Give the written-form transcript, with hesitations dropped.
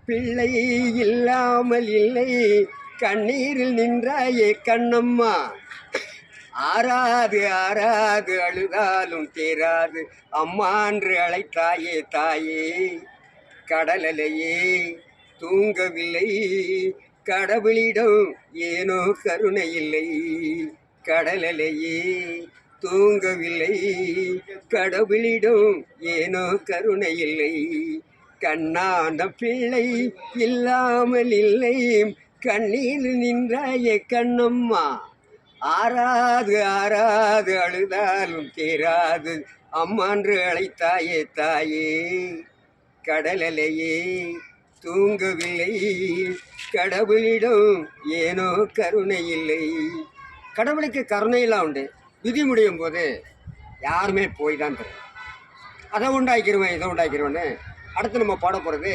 பிள்ளை இல்லாமல் இல்லை கண்ணீரில் நின்றாயே கண்ணம்மா. ஆறாது ஆறாது அழுதாலும் தேராது அம்மா என்று அழைத்தாயே தாயே. கடலையே தூங்கவில்லை கடவுளிடம் ஏனோ கருணை இல்லை. கடலையே தூங்கவில்லை கடவுளிடம் ஏனோ கருணை இல்லை. கண்ணான பிள்ளை இல்லாமல் இல்லை கண்ணீர் நின்றாயே கண்ணம்மா. ஆறாது ஆறாது அழுதாலும் தேராது அம்மான்று அழைத்தாயே தாயே. கடலையே தூங்கவில்லை கடவுளிடம் ஏனோ கருணை இல்லை. கடவுளுக்கு கருணையெல்லாம் உண்டு. விதி முடியும் போது யாருமே போய் தான் தரும். அதை உண்டாக்கிறவன் இதை உண்டாக்கிறவன்னு அடுத்து நம்ம பாட போகிறது